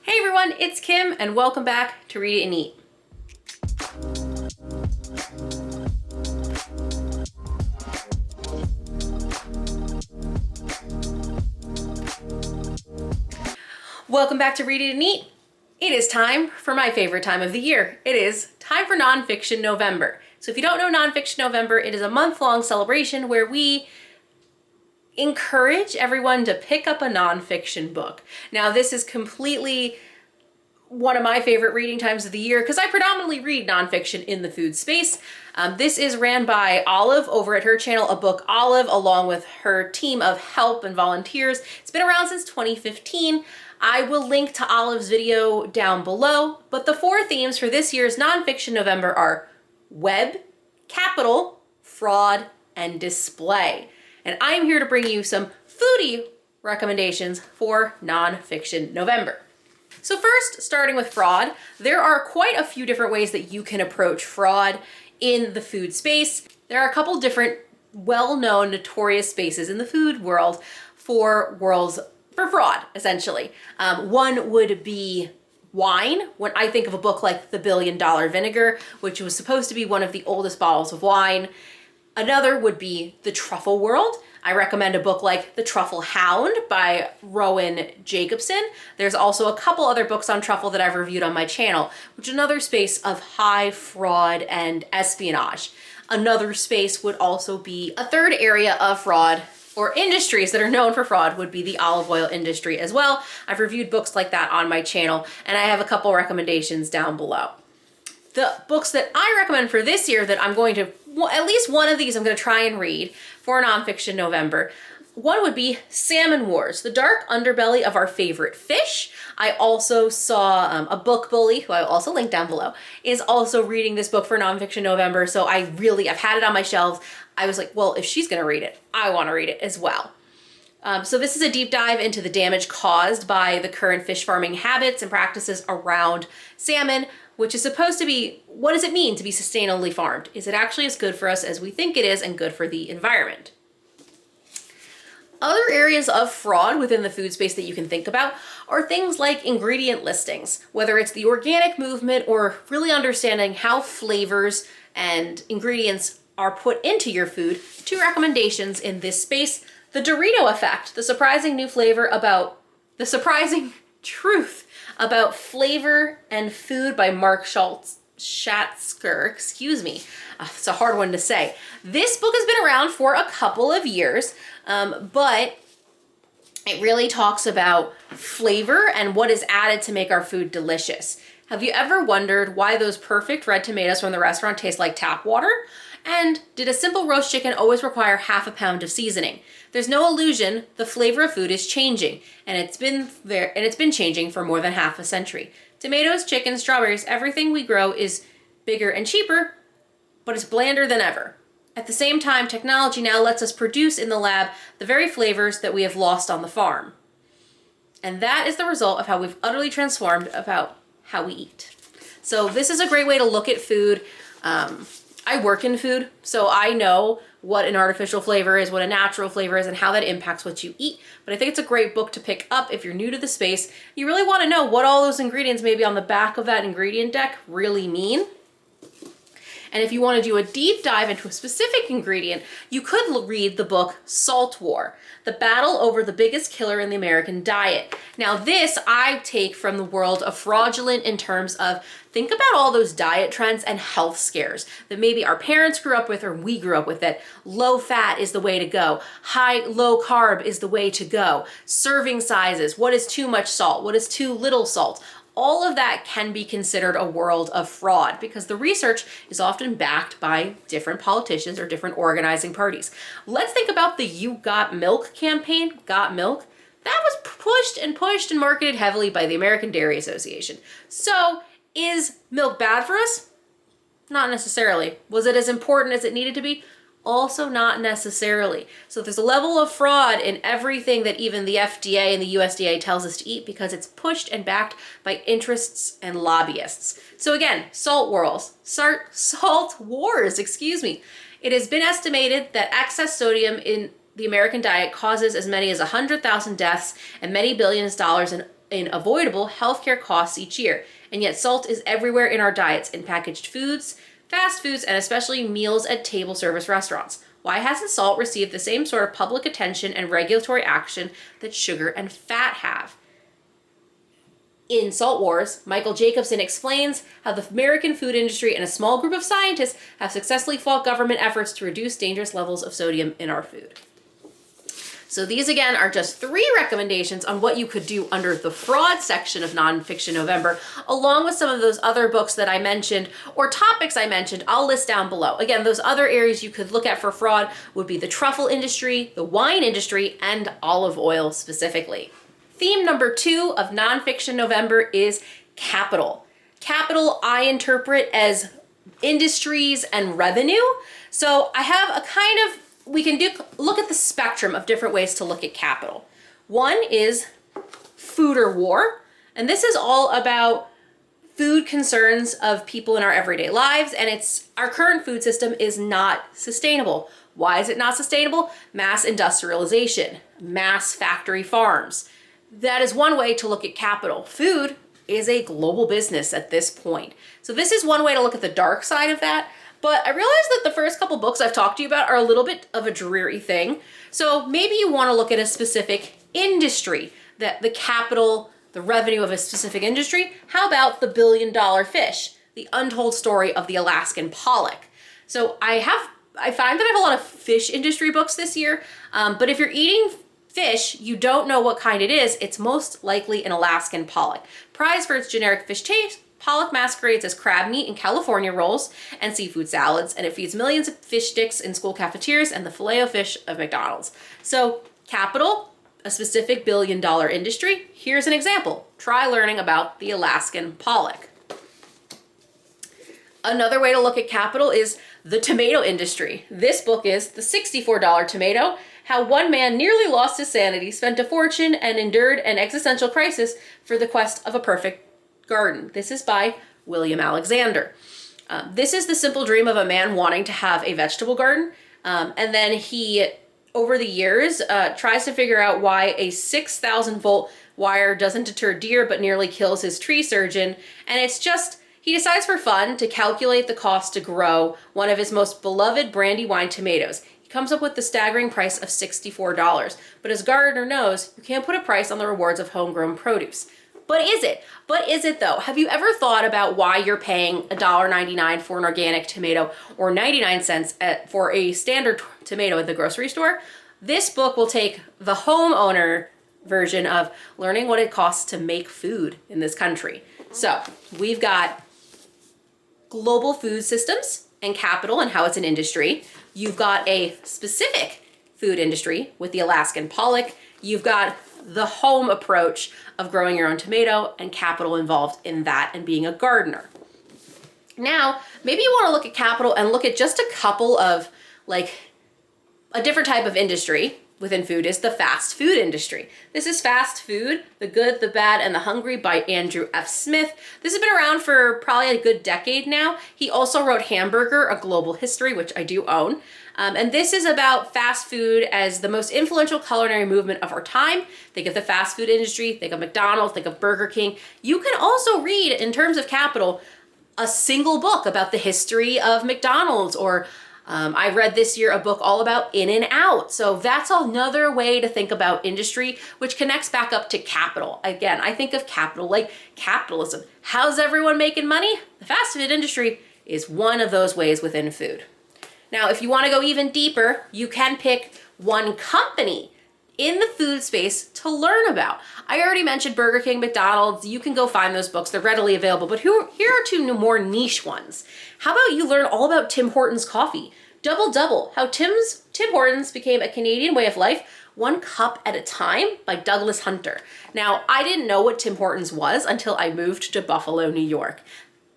Hey everyone, it's Kim and welcome back to Read It and Eat. Welcome back to Read It and Eat. It is time for my favorite time of the year. It is time for Nonfiction November. So if you don't know Nonfiction November, it is a month-long celebration where we encourage everyone to pick up a nonfiction book. Now this is completely one of my favorite reading times of the year because I predominantly read nonfiction in the food space. This is ran by Olive over at her channel, A Book Olive, along with her team of help and volunteers. It's been around since 2015. I will link to Olive's video down below, but the four themes for this year's Nonfiction November are web, capital, fraud, and display. And I am here to bring you some foodie recommendations for Nonfiction November. So first, starting with fraud, there are quite a few different ways that you can approach fraud in the food space. There are a couple different well-known, notorious spaces in the food world for fraud, essentially. One would be wine. When I think of a book like The $1 Billion Vinegar, which was supposed to be one of the oldest bottles of wine. Another would be the truffle world. I recommend a book like The Truffle Hound by Rowan Jacobson. There's also a couple other books on truffle that I've reviewed on my channel, which is another space of high fraud and espionage. Another space would also be a third area of fraud or industries that are known for fraud would be the olive oil industry as well. I've reviewed books like that on my channel, and I have a couple recommendations down below. The books that I recommend for this year that I'm going to, at least one of these I'm going to try and read for Nonfiction November. One would be Salmon Wars, the dark underbelly of our favorite fish. I also saw a book bully, who I will also link down below, is also reading this book for Nonfiction November. So I've had it on my shelves. I was like, well, if she's going to read it, I want to read it as well. So this is a deep dive into the damage caused by the current fish farming habits and practices around salmon, which is supposed to be, what does it mean to be sustainably farmed? Is it actually as good for us as we think it is and good for the environment? Other areas of fraud within the food space that you can think about are things like ingredient listings, whether it's the organic movement or really understanding how flavors and ingredients are put into your food. Two recommendations in this space: The Dorito Effect, the surprising truth about flavor and food by Mark Schatzker, excuse me. It's a hard one to say. This book has been around for a couple of years, but it really talks about flavor and what is added to make our food delicious. Have you ever wondered why those perfect red tomatoes from the restaurant taste like tap water? And did a simple roast chicken always require half a pound of seasoning? There's no illusion, the flavor of food is changing, and it's been changing for more than half a century. Tomatoes, chicken, strawberries, everything we grow is bigger and cheaper, but it's blander than ever. At the same time, technology now lets us produce in the lab the very flavors that we have lost on the farm. And that is the result of how we've utterly transformed about how we eat. So this is a great way to look at food. I work in food, so I know what an artificial flavor is, what a natural flavor is, and how that impacts what you eat. But I think it's a great book to pick up if you're new to the space. You really want to know what all those ingredients maybe on the back of that ingredient deck really mean. And if you want to do a deep dive into a specific ingredient, you could read the book Salt War, the battle over the biggest killer in the American diet. Now this I take from the world of fraudulent in terms of, think about all those diet trends and health scares that maybe our parents grew up with or we grew up with, that low fat is the way to go, low carb is the way to go, serving sizes, what is too much salt, what is too little salt. All of that can be considered a world of fraud because the research is often backed by different politicians or different organizing parties. Let's think about the You Got Milk campaign, Got Milk. That was pushed and marketed heavily by the American Dairy Association. So is milk bad for us? Not necessarily. Was it as important as it needed to be? Also not necessarily. So there's a level of fraud in everything that even the FDA and the USDA tells us to eat because it's pushed and backed by interests and lobbyists. So again, salt wars, excuse me. It has been estimated that excess sodium in the American diet causes as many as 100,000 deaths and many billions of dollars in in avoidable healthcare costs each year. And yet salt is everywhere in our diets, in packaged foods, fast foods, and especially meals at table service restaurants. Why hasn't salt received the same sort of public attention and regulatory action that sugar and fat have? In Salt Wars, Michael Jacobson explains how the American food industry and a small group of scientists have successfully fought government efforts to reduce dangerous levels of sodium in our food. So these again are just 3 recommendations on what you could do under the fraud section of Nonfiction November, along with some of those other books that I mentioned or topics I mentioned. I'll list down below. Again, those other areas you could look at for fraud would be the truffle industry, the wine industry, and olive oil specifically. Theme number 2 of Nonfiction November is capital. Capital I interpret as industries and revenue. So I have a kind of, we can look at the spectrum of different ways to look at capital. One is food or war, and this is all about food concerns of people in our everyday lives, and it's our current food system is not sustainable. Why is it not sustainable? Mass industrialization, mass factory farms. That is one way to look at capital. Food is a global business at this point. So this is one way to look at the dark side of that. But I realized that the first couple books I've talked to you about are a little bit of a dreary thing. So maybe you want to look at a specific industry, that the capital, the revenue of a specific industry. How about the billion-dollar fish, the untold story of the Alaskan pollock? So I find that I have a lot of fish industry books this year, but if you're eating fish, you don't know what kind it is, it's most likely an Alaskan pollock. Prized for its generic fish taste, pollock masquerades as crab meat in California rolls and seafood salads, and it feeds millions of fish sticks in school cafeterias and the Filet-O-Fish of McDonald's. So capital, a specific billion-dollar industry. Here's an example. Try learning about the Alaskan pollock. Another way to look at capital is the tomato industry. This book is The $64 Tomato, How One Man Nearly Lost His Sanity, Spent a Fortune, and Endured an Existential Crisis for the Quest of a Perfect Garden. This is by William Alexander. This is the simple dream of a man wanting to have a vegetable garden. And then he, over the years, tries to figure out why a 6,000 volt wire doesn't deter deer but nearly kills his tree surgeon. And it's just, he decides for fun to calculate the cost to grow one of his most beloved Brandywine tomatoes. He comes up with the staggering price of $64. But as gardener knows, you can't put a price on the rewards of homegrown produce. But is it? But is it though? Have you ever thought about why you're paying $1.99 for an organic tomato or 99 cents for a standard tomato at the grocery store? This book will take the homeowner version of learning what it costs to make food in this country. So we've got global food systems and capital and how it's an industry. You've got a specific food industry with the Alaskan pollock. You've got the home approach of growing your own tomato and capital involved in that and being a gardener. Now, maybe you want to look at capital and look at just a couple of, like, a different type of industry within food is the fast food industry. This is Fast Food, The Good, the Bad, and the Hungry by Andrew F. Smith. This has been around for probably a good decade now. He also wrote Hamburger, A Global History, which I do own. And this is about fast food as the most influential culinary movement of our time. Think of the fast food industry, think of McDonald's, think of Burger King. You can also read, in terms of capital, a single book about the history of McDonald's, or I read this year a book all about In-N-Out. So that's another way to think about industry, which connects back up to capital. Again, I think of capital like capitalism. How's everyone making money? The fast food industry is one of those ways within food. Now, if you want to go even deeper, you can pick one company in the food space to learn about. I already mentioned Burger King, McDonald's. You can go find those books. They're readily available. But here are two more niche ones. How about you learn all about Tim Hortons coffee? Double Double, how Tim Hortons became a Canadian way of life, one cup at a time by Douglas Hunter. Now, I didn't know what Tim Hortons was until I moved to Buffalo, New York.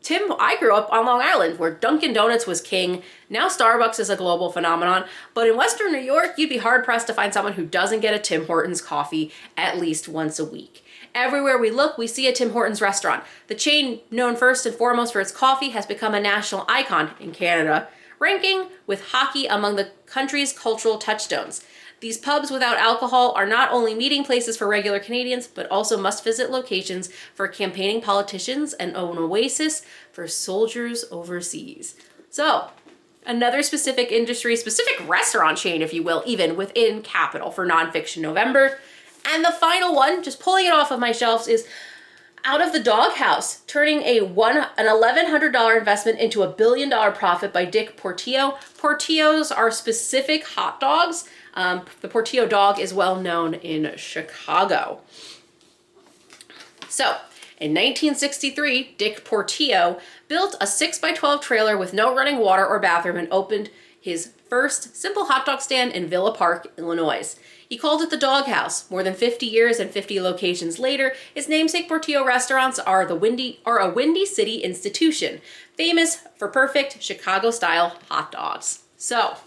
I grew up on Long Island where Dunkin' Donuts was king. Now Starbucks is a global phenomenon. But in Western New York, you'd be hard pressed to find someone who doesn't get a Tim Hortons coffee at least once a week. Everywhere we look, we see a Tim Hortons restaurant. The chain, known first and foremost for its coffee, has become a national icon in Canada, ranking with hockey among the country's cultural touchstones. These pubs without alcohol are not only meeting places for regular Canadians, but also must-visit locations for campaigning politicians and an oasis for soldiers overseas. So, another specific industry, specific restaurant chain, if you will, even within Capital for Nonfiction November. And the final one, just pulling it off of my shelves, is Out of the Doghouse, turning an $1,100 investment into a $1 billion profit by Dick Portillo. Portillos are specific hot dogs. The Portillo dog is well known in Chicago. So, in 1963, Dick Portillo built a 6x12 trailer with no running water or bathroom and opened his first simple hot dog stand in Villa Park, Illinois. He called it the Doghouse. More than 50 years and 50 locations later, his namesake Portillo restaurants are a Windy City institution, famous for perfect Chicago-style hot dogs. So,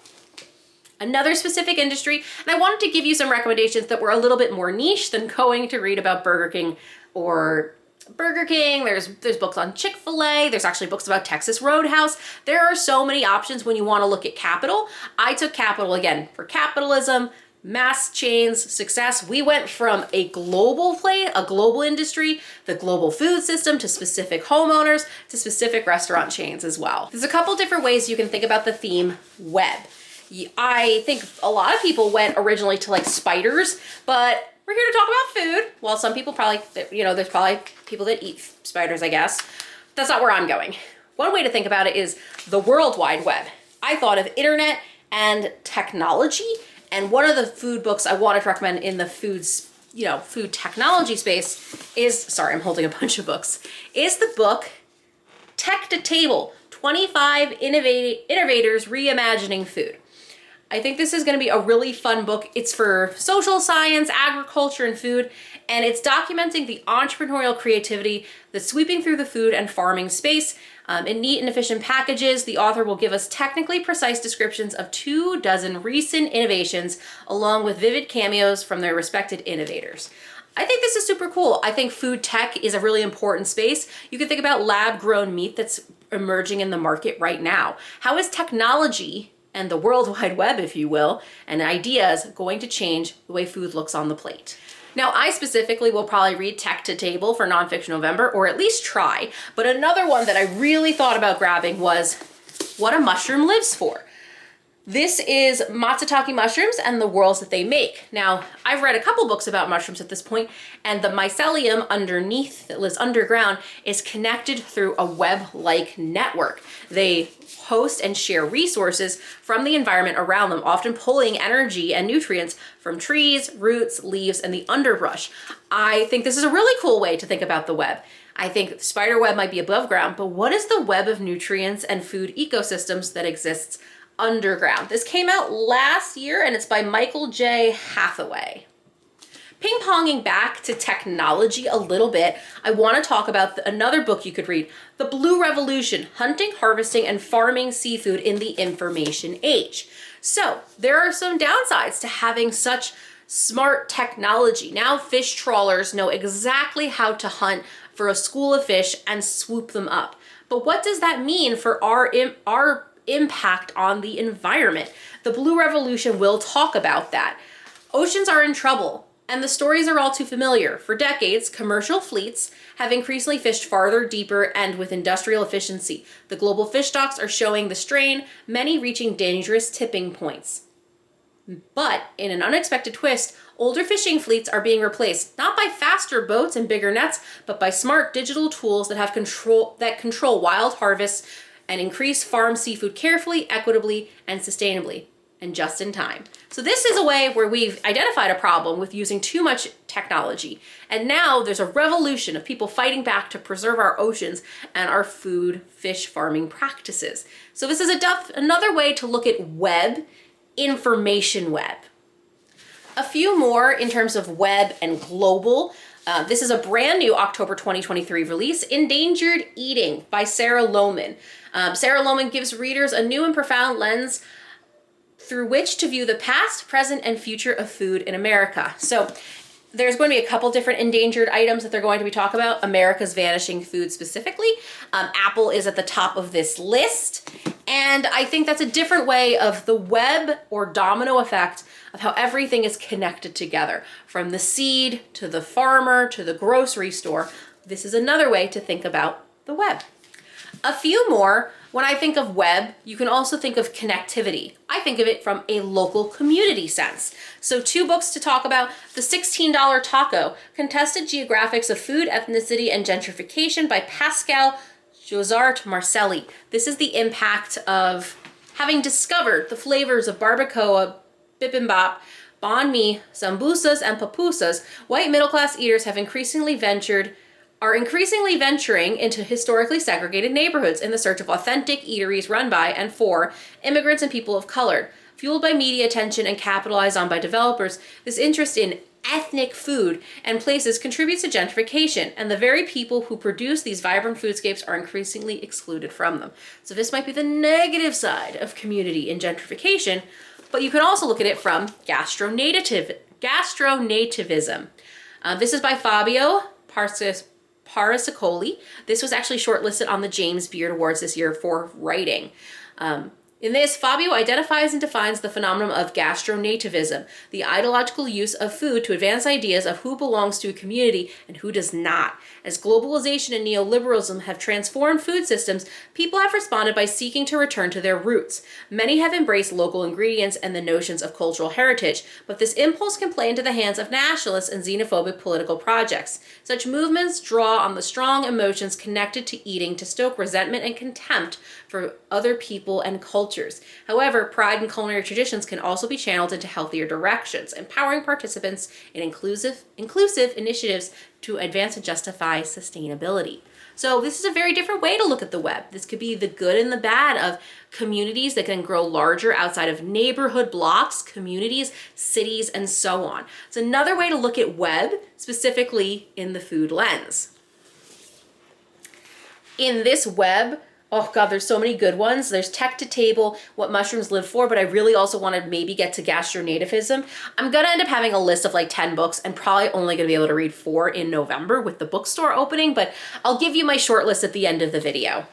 another specific industry, and I wanted to give you some recommendations that were a little bit more niche than going to read about Burger King. There's books on Chick-fil-A, there's actually books about Texas Roadhouse. There are so many options when you want to look at Capital. I took Capital, again, for capitalism, mass chains, success. We went from a global industry, the global food system, to specific homeowners, to specific restaurant chains as well. There's a couple different ways you can think about the theme web. I think a lot of people went originally to like spiders, but we're here to talk about food. Well, some people probably, there's probably people that eat spiders, I guess. That's not where I'm going. One way to think about it is the World Wide Web. I thought of internet and technology, and one of the food books I wanted to recommend in the food technology space is, sorry, I'm holding a bunch of books, is the book Tech to Table, 25 Innovators Reimagining Food. I think this is going to be a really fun book. It's for social science, agriculture, and food, and it's documenting the entrepreneurial creativity that's sweeping through the food and farming space. In neat and efficient packages, the author will give us technically precise descriptions of 24 recent innovations, along with vivid cameos from their respected innovators. I think this is super cool. I think food tech is a really important space. You can think about lab-grown meat that's emerging in the market right now. How is technology and the World Wide Web, if you will, and ideas going to change the way food looks on the plate? Now, I specifically will probably read Tech to Table for Nonfiction November, or at least try, but another one that I really thought about grabbing was What a Mushroom Lives For. This is matsutake mushrooms and the worlds that they make. Now, I've read a couple books about mushrooms at this point, and the mycelium underneath that lives underground is connected through a web-like network. They host and share resources from the environment around them, often pulling energy and nutrients from trees, roots, leaves, and the underbrush. I think this is a really cool way to think about the web. I think spider web might be above ground, but what is the web of nutrients and food ecosystems that exists underground? This came out last year, and it's by Michael J. Hathaway. Ping-ponging back to technology a little bit, I want to talk about another book you could read, The Blue Revolution, Hunting, Harvesting, and Farming Seafood in the Information Age. So, there are some downsides to having such smart technology. Now fish trawlers know exactly how to hunt for a school of fish and swoop them up. But what does that mean for our impact on the environment? The Blue Revolution will talk about that. Oceans are in trouble, and the stories are all too familiar. For decades, commercial fleets have increasingly fished farther, deeper, and with industrial efficiency. The global fish stocks are showing the strain, many reaching dangerous tipping points. But in an unexpected twist, older fishing fleets are being replaced, not by faster boats and bigger nets, but by smart digital tools that control wild harvests and increase farm seafood carefully, equitably, and sustainably, and just in time. So this is a way where we've identified a problem with using too much technology. And now there's a revolution of people fighting back to preserve our oceans and our fish farming practices. So this is another way to look at web, information web. A few more in terms of web and global. This is a brand new October 2023 release, Endangered Eating by Sarah Lohman. Sarah Lohman gives readers a new and profound lens through which to view the past, present, and future of food in America. So there's going to be a couple different endangered items that they're going to be talking about. America's vanishing food specifically. Apple is at the top of this list. And I think that's a different way of the web or domino effect of how everything is connected together, from the seed to the farmer to the grocery store. This is another way to think about the web. A few more. When I think of web, you can also think of connectivity. I think of it from a local community sense. So 2 books to talk about. The $16 Taco, Contested Geographics of Food, Ethnicity, and Gentrification by Pascal Josart Marcelli. This is the impact of having discovered the flavors of barbacoa, bibimbap, banh mi, sambusas, and pupusas. White middle-class eaters are increasingly venturing into historically segregated neighborhoods in the search of authentic eateries run by and for immigrants and people of color. Fueled by media attention and capitalized on by developers, this interest in ethnic food and places contributes to gentrification, and the very people who produce these vibrant foodscapes are increasingly excluded from them. So this might be the negative side of community and gentrification, but you can also look at it from gastronativism. This is by Fabio Parasicoli. This was actually shortlisted on the James Beard Awards this year for writing. In this, Fabio identifies and defines the phenomenon of gastronativism, the ideological use of food to advance ideas of who belongs to a community and who does not. As globalization and neoliberalism have transformed food systems, people have responded by seeking to return to their roots. Many have embraced local ingredients and the notions of cultural heritage, but this impulse can play into the hands of nationalist and xenophobic political projects. Such movements draw on the strong emotions connected to eating to stoke resentment and contempt for other people and cultures. However, pride in culinary traditions can also be channeled into healthier directions, empowering participants in inclusive initiatives to advance and justify sustainability. So this is a very different way to look at the web. This could be the good and the bad of communities that can grow larger outside of neighborhood blocks, communities, cities, and so on. It's another way to look at web, specifically in the food lens. In this web, oh God, there's so many good ones. There's Tech to Table, What Mushrooms Live For, but I really also want to maybe get to gastronativism. I'm going to end up having a list of like 10 books and probably only going to be able to read 4 in November with the bookstore opening, but I'll give you my short list at the end of the video.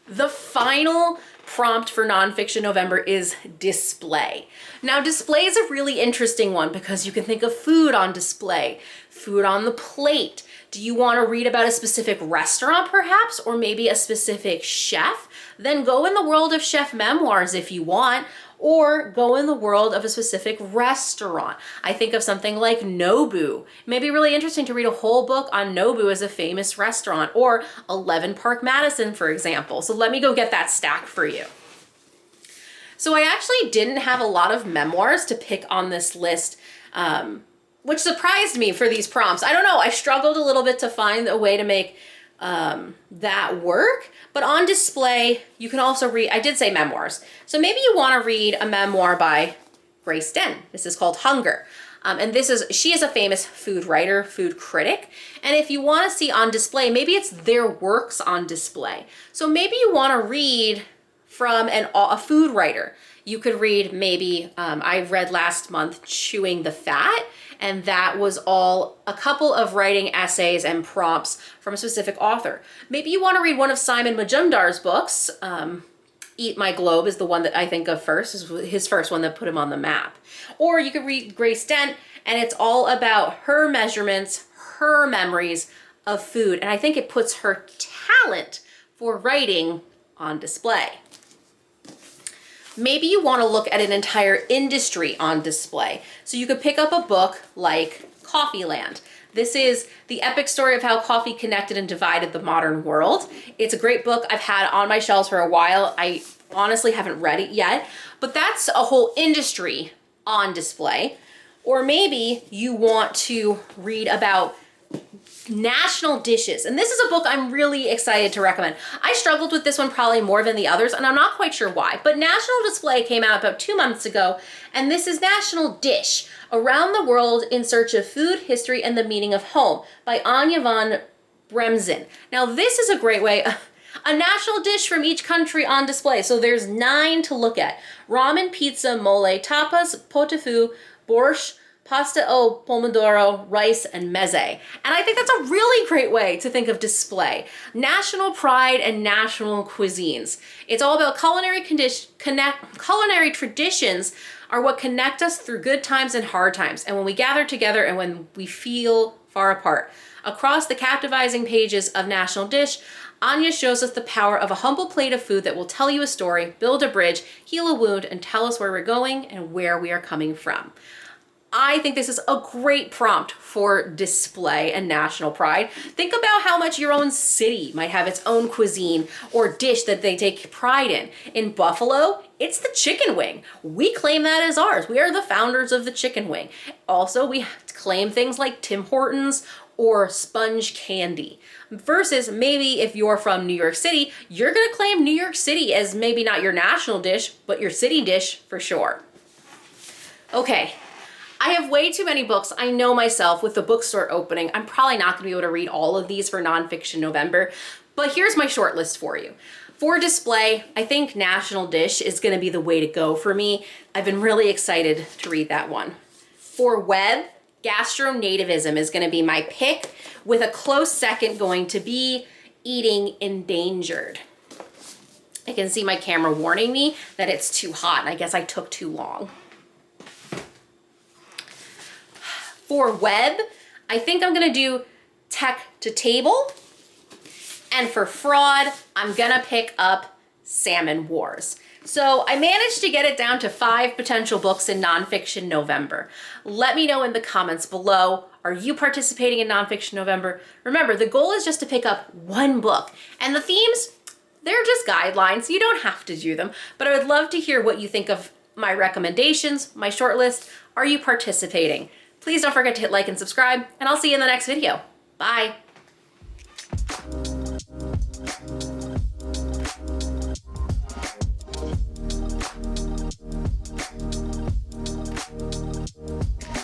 The final prompt for nonfiction November is display. Now, display is a really interesting one because you can think of food on display, food on the plate. Do you want to read about a specific restaurant perhaps, or maybe a specific chef? Then go in the world of chef memoirs if you want, or go in the world of a specific restaurant. I think of something like Nobu. It may be really interesting to read a whole book on Nobu as a famous restaurant, or 11 Park Madison, for example. So let me go get that stack for you. So I actually didn't have a lot of memoirs to pick on this list, which surprised me for these prompts. I don't know, I struggled a little bit to find a way to make that work, but on display, you can also read, I did say memoirs. So maybe you wanna read a memoir by Grace Den. This is called Hunger. And she is a famous food writer, food critic. And if you wanna see on display, maybe it's their works on display. So maybe you wanna read from a food writer. You could read maybe, I read last month Chewing the Fat, and that was all a couple of writing essays and prompts from a specific author. Maybe you want to read one of Simon Majumdar's books. Eat My Globe is the one that I think of first, is his first one that put him on the map. Or you could read Grace Dent, and it's all about her measurements, her memories of food, and I think it puts her talent for writing on display. Maybe you want to look at an entire industry on display. So you could pick up a book like Coffeeland. This is the epic story of how coffee connected and divided the modern world. It's a great book I've had on my shelves for a while. I honestly haven't read it yet, but that's a whole industry on display. Or maybe you want to read about national dishes. And this is a book I'm really excited to recommend. I struggled with this one probably more than the others, and I'm not quite sure why, but National Display came out about 2 months ago, and this is National Dish, Around the World in Search of Food, History, and the Meaning of Home by Anja van Bremzen. Now this is a great way, a national dish from each country on display. So there's 9 to look at. Ramen, pizza, mole, tapas, pot au feu, borscht, pasta au pomodoro, rice, and meze. And I think that's a really great way to think of display. National pride and national cuisines. It's all about culinary traditions are what connect us through good times and hard times, and when we gather together and when we feel far apart. Across the captivating pages of National Dish, Anya shows us the power of a humble plate of food that will tell you a story, build a bridge, heal a wound, and tell us where we're going and where we are coming from. I think this is a great prompt for display and national pride. Think about how much your own city might have its own cuisine or dish that they take pride in. In Buffalo, it's the chicken wing. We claim that as ours. We are the founders of the chicken wing. Also, we claim things like Tim Hortons or sponge candy. Versus maybe if you're from New York City, you're gonna claim New York City as maybe not your national dish, but your city dish for sure. Okay. I have way too many books. I know myself with the bookstore opening, I'm probably not gonna be able to read all of these for Nonfiction November, but here's my short list for you. For display, I think National Dish is gonna be the way to go for me. I've been really excited to read that one. For web, Gastronativism is gonna be my pick, with a close second going to be Eating Endangered. I can see my camera warning me that it's too hot, and I guess I took too long. For web, I think I'm gonna do Tech to Table. And for fraud, I'm gonna pick up Salmon Wars. So I managed to get it down to 5 potential books in Nonfiction November. Let me know in the comments below, are you participating in Nonfiction November? Remember, the goal is just to pick up 1 book. And the themes, they're just guidelines. You don't have to do them, but I would love to hear what you think of my recommendations, my short list. Are you participating? Please don't forget to hit like and subscribe, and I'll see you in the next video. Bye.